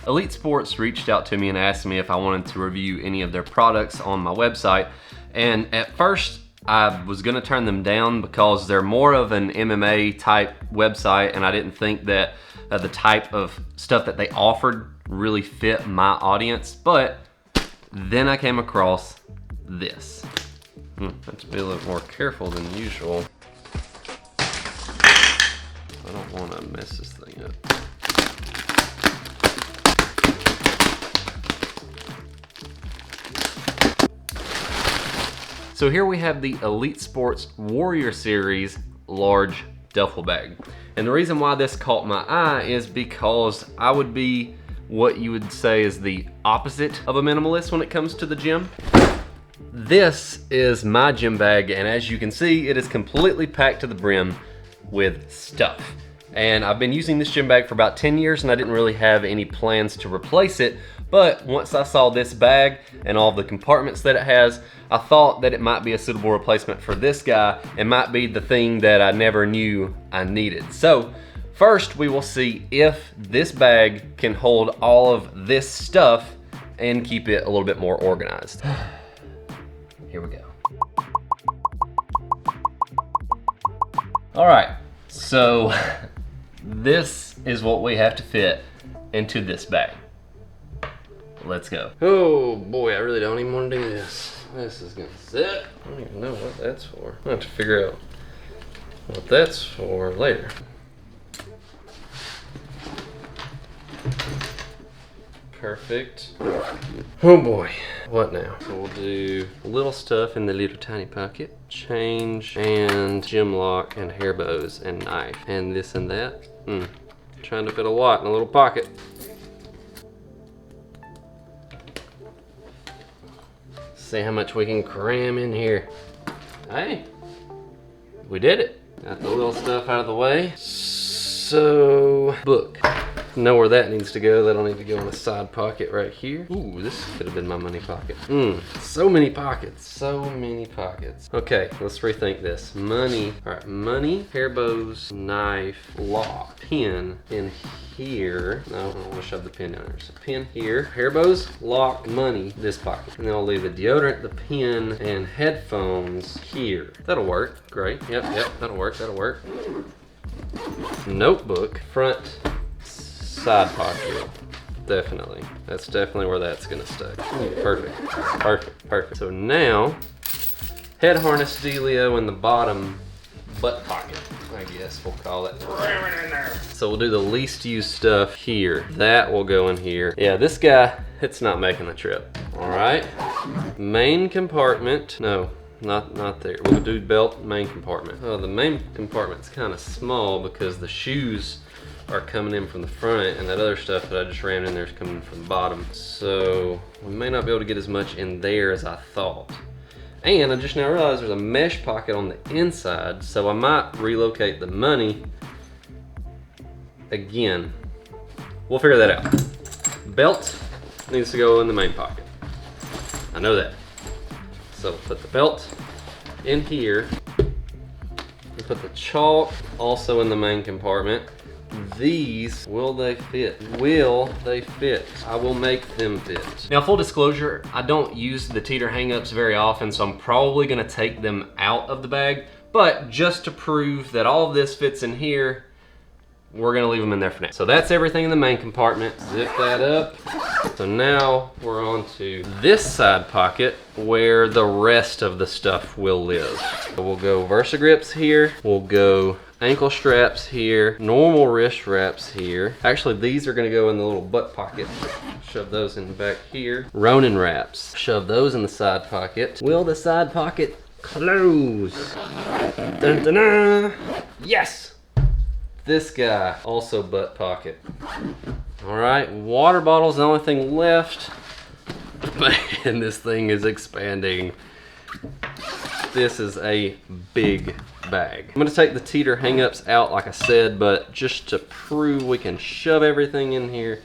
Elite Sports reached out to me and asked me if I wanted to review any of their products on my website. And at first, I was gonna turn them down because they're more of an MMA type website, and I didn't think that the type of stuff that they offered really fit my audience. But then I came across this. I have to be a little more careful than usual. I don't want to mess this thing up. So here we have the Elite Sports Warrior Series large duffel bag. And the reason why this caught my eye is because I would be what you would say is the opposite of a minimalist when it comes to the gym. This is my gym bag, and as you can see, it is completely packed to the brim with stuff. And I've been using this gym bag for about 10 years and I didn't really have any plans to replace it. But once I saw this bag and all the compartments that it has, I thought that it might be a suitable replacement for this guy. It might be the thing that I never knew I needed. So first we will see if this bag can hold all of this stuff and keep it a little bit more organized. Here we go. All right, so this is what we have to fit into this bag. Let's go. Oh boy, I really don't even want to do this. This is gonna sit. I don't even know what that's for. I'll have to figure out what that's for later. Perfect. Oh boy, what now? So we'll do little stuff in the little tiny pocket. Change and gym lock and hair bows and knife and this and that. Trying to fit a lot in a little pocket. See how much we can cram in here. Hey, we did it. Got the little stuff out of the way. So, book. Know where that needs to go. That'll need to go in a side pocket right here. Ooh, this could have been my money pocket. So many pockets, so many pockets. Okay, let's rethink this. Money, all right, money, hair bows, knife, lock, pin in here. No, I don't want to shove the pin down there. So pin here, hair bows, lock, money, this pocket. And then I'll leave the deodorant, the pin, and headphones here. That'll work, great. Yep, that'll work, that'll work. Notebook, front, side pocket, definitely. That's definitely where that's gonna stay. Perfect, perfect, perfect. So now, head harness dealio in the bottom butt pocket, I guess we'll call it. So we'll do the least used stuff here. That will go in here. Yeah, this guy, it's not making the trip. All right, main compartment, no. Not there. We'll do belt, main compartment. Oh, the main compartment's kind of small because the shoes are coming in from the front and that other stuff that I just rammed in there is coming from the bottom. So we may not be able to get as much in there as I thought. And I just now realized there's a mesh pocket on the inside, so I might relocate the money again. We'll figure that out. Belt needs to go in the main pocket. I know that. So put the belt in here. And put the chalk also in the main compartment. These, will they fit? Will they fit? I will make them fit. Now, full disclosure, I don't use the teeter hang-ups very often, so I'm probably gonna take them out of the bag, but just to prove that all of this fits in here, we're gonna leave them in there for now. So that's everything in the main compartment. Zip that up. So now we're on to this side pocket where the rest of the stuff will live. So we'll go Versa grips here. We'll go ankle straps here, normal wrist wraps here. Actually, these are gonna go in the little butt pocket. Shove those in the back here. Ronin wraps, shove those in the side pocket. Will the side pocket close? Dun, dun, dun. Yes! This guy, also butt pocket. All right, water bottle's the only thing left. Man, this thing is expanding. This is a big bag. I'm gonna take the teeter hang-ups out like I said, but just to prove we can shove everything in here.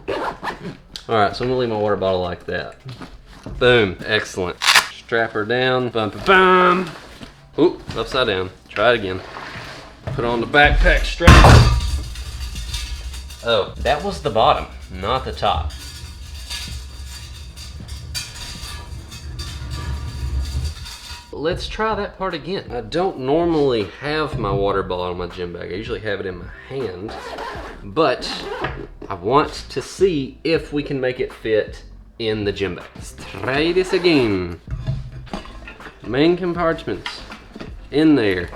All right, so I'm gonna leave my water bottle like that. Boom, excellent. Strap her down, bum, bum, bum. Oop, upside down. Try it again. Put on the backpack strap. Oh, that was the bottom, not the top. Let's try that part again. I don't normally have my water bottle in my gym bag. I usually have it in my hand, but I want to see if we can make it fit in the gym bag. Let's try this again. Main compartments in there.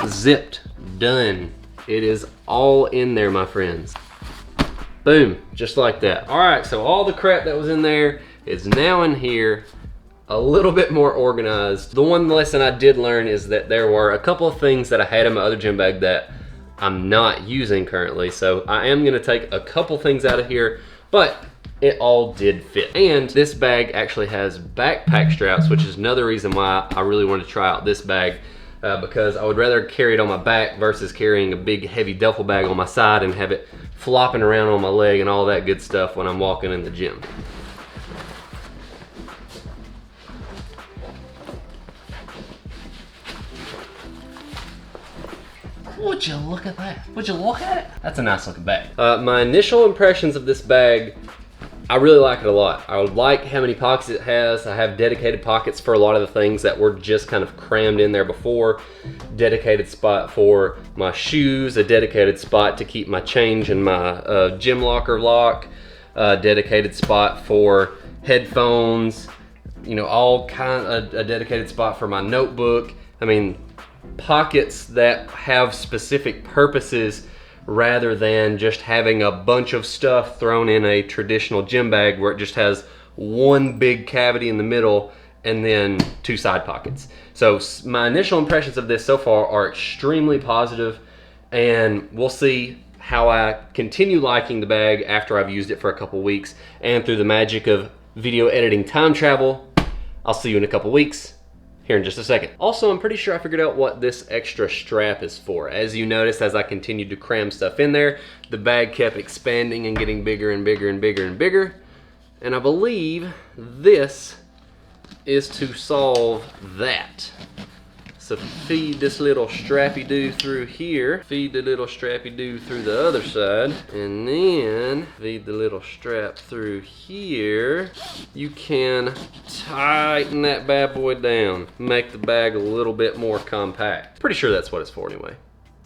Zipped, done. It is all in there, my friends. Boom, just like that. All right, so all the crap that was in there is now in here, a little bit more organized. The one lesson I did learn is that there were a couple of things that I had in my other gym bag that I'm not using currently. So I am gonna take a couple things out of here, but it all did fit. And this bag actually has backpack straps, which is another reason why I really wanted to try out this bag, because I would rather carry it on my back versus carrying a big heavy duffel bag on my side and have it flopping around on my leg and all that good stuff when I'm walking in the gym. Would you look at that? Would you look at it? That's a nice looking bag. My initial impressions of this bag, I really like it a lot. I like how many pockets it has. I have dedicated pockets for a lot of the things that were just kind of crammed in there before. Dedicated spot for my shoes, a dedicated spot to keep my change in my gym locker lock, dedicated spot for headphones, you know, all kind of a dedicated spot for my notebook. I mean, pockets that have specific purposes rather than just having a bunch of stuff thrown in a traditional gym bag where it just has one big cavity in the middle and then two side pockets. So my initial impressions of this so far are extremely positive, and we'll see how I continue liking the bag after I've used it for a couple weeks, and through the magic of video editing time travel, I'll see you in a couple weeks. Here in just a second. Also, I'm pretty sure I figured out what this extra strap is for. As you noticed, as I continued to cram stuff in there, the bag kept expanding and getting bigger and bigger and bigger and bigger. And I believe this is to solve that. So feed this little strappy-doo through here, feed the little strappy-doo through the other side, and then feed the little strap through here. You can tighten that bad boy down, make the bag a little bit more compact. Pretty sure that's what it's for anyway.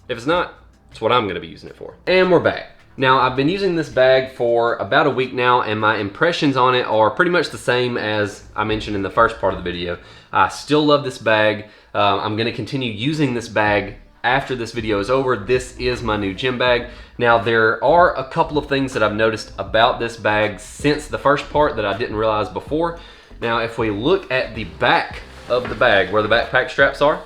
If it's not, it's what I'm gonna be using it for. And we're back. Now, I've been using this bag for about a week now, and my impressions on it are pretty much the same as I mentioned in the first part of the video. I still love this bag. I'm gonna continue using this bag after this video is over. This is my new gym bag. Now, there are a couple of things that I've noticed about this bag since the first part that I didn't realize before. Now, if we look at the back of the bag, where the backpack straps are,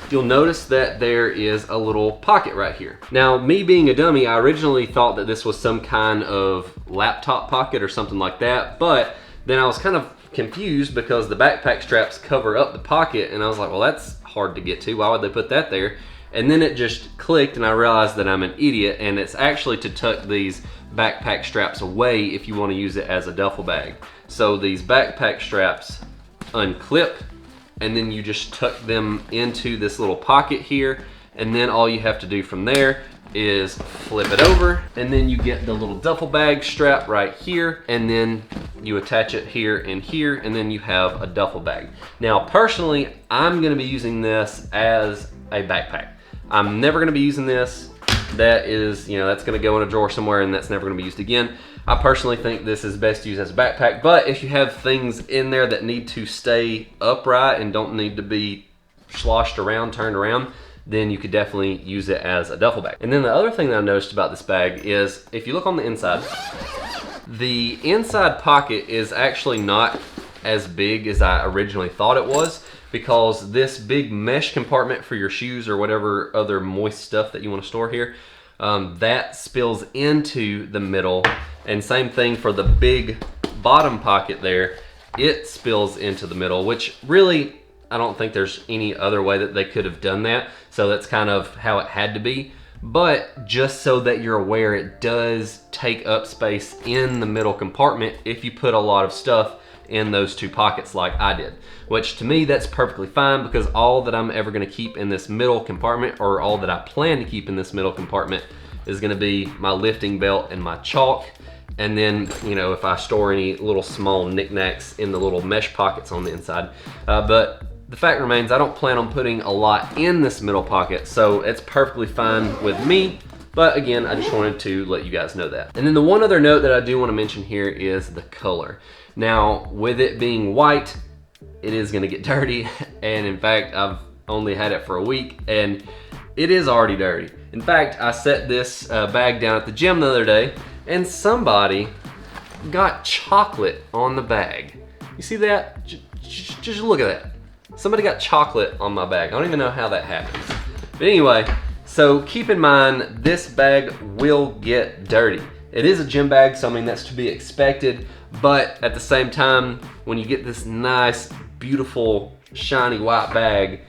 you'll notice that there is a little pocket right here. Now, me being a dummy, I originally thought that this was some kind of laptop pocket or something like that, but then I was kind of confused because the backpack straps cover up the pocket, and I was like, well, that's hard to get to. Why would they put that there? And then it just clicked, and I realized that I'm an idiot, and it's actually to tuck these backpack straps away if you want to use it as a duffel bag. So these backpack straps unclip, and then you just tuck them into this little pocket here, and then all you have to do from there is flip it over, and then you get the little duffel bag strap right here, and then you attach it here and here, and then you have a duffel bag. Now, personally, I'm gonna be using this as a backpack. I'm never gonna be using this. That is, you know, that's gonna go in a drawer somewhere, and that's never gonna be used again. I personally think this is best used as a backpack, but if you have things in there that need to stay upright and don't need to be sloshed around, turned around, then you could definitely use it as a duffel bag. And then the other thing that I noticed about this bag is, if you look on the inside pocket is actually not as big as I originally thought it was, because this big mesh compartment for your shoes or whatever other moist stuff that you want to store here, that spills into the middle, and same thing for the big bottom pocket there, it spills into the middle, which really, I don't think there's any other way that they could have done that. So that's kind of how it had to be. But just so that you're aware, it does take up space in the middle compartment if you put a lot of stuff in those two pockets like I did. Which to me, that's perfectly fine, because all that I'm ever gonna keep in this middle compartment, or all that I plan to keep in this middle compartment, is gonna be my lifting belt and my chalk. And then, you know, if I store any little small knickknacks in the little mesh pockets on the inside. But the fact remains, I don't plan on putting a lot in this middle pocket, so it's perfectly fine with me. But again, I just wanted to let you guys know that. And then the one other note that I do want to mention here is the color. Now, with it being white, it is gonna get dirty. And in fact, I've only had it for a week and it is already dirty. In fact, I set this bag down at the gym the other day and somebody got chocolate on the bag. You see that? Just look at that. Somebody got chocolate on my bag. I don't even know how that happens. But anyway, so keep in mind, this bag will get dirty. It is a gym bag, so I mean, that's to be expected. But at the same time, when you get this nice, beautiful, shiny white bag,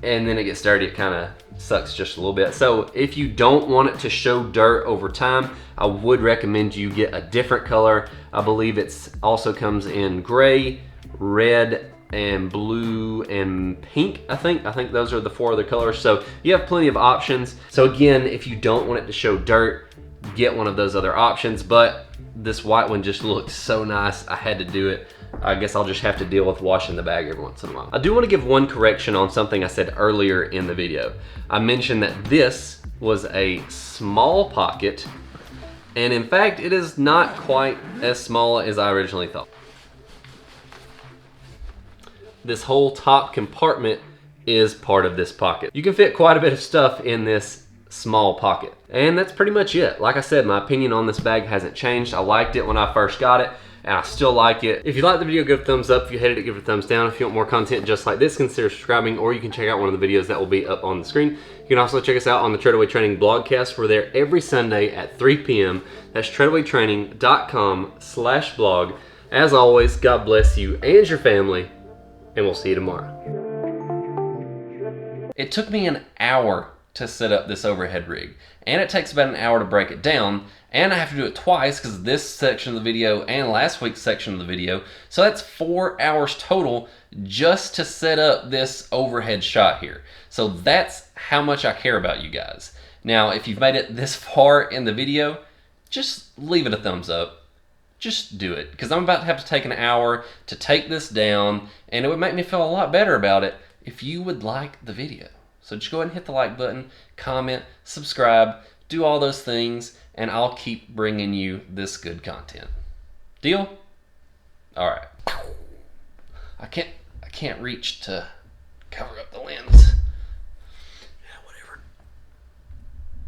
and then it gets dirty, it kind of sucks just a little bit. So if you don't want it to show dirt over time, I would recommend you get a different color. I believe it's also comes in gray, red, and blue and pink, I think those are the 4 other colors. So you have plenty of options. So again, if you don't want it to show dirt, get one of those other options. But this white one just looked so nice, I had to do it. I guess I'll just have to deal with washing the bag every once in a while. I do want to give one correction on something I said earlier in the video. I mentioned that this was a small pocket, and in fact, it is not quite as small as I originally thought. This whole top compartment is part of this pocket. You can fit quite a bit of stuff in this small pocket. And that's pretty much it. Like I said, my opinion on this bag hasn't changed. I liked it when I first got it, and I still like it. If you liked the video, give it a thumbs up. If you hated it, give it a thumbs down. If you want more content just like this, consider subscribing, or you can check out one of the videos that will be up on the screen. You can also check us out on the Treadaway Training Blogcast. We're there every Sunday at 3 p.m. That's treadawaytraining.com/blog. As always, God bless you and your family, and we'll see you tomorrow. It took me an hour to set up this overhead rig, and it takes about an hour to break it down, and I have to do it twice because this section of the video and last week's section of the video, so that's 4 hours total just to set up this overhead shot here. So that's how much I care about you guys. Now, if you've made it this far in the video, just leave it a thumbs up. Just do it, because I'm about to have to take an hour to take this down, and it would make me feel a lot better about it if you would like the video. So just go ahead and hit the like button, comment, subscribe, do all those things, and I'll keep bringing you this good content. Deal? All right. I can't reach to cover up the lens.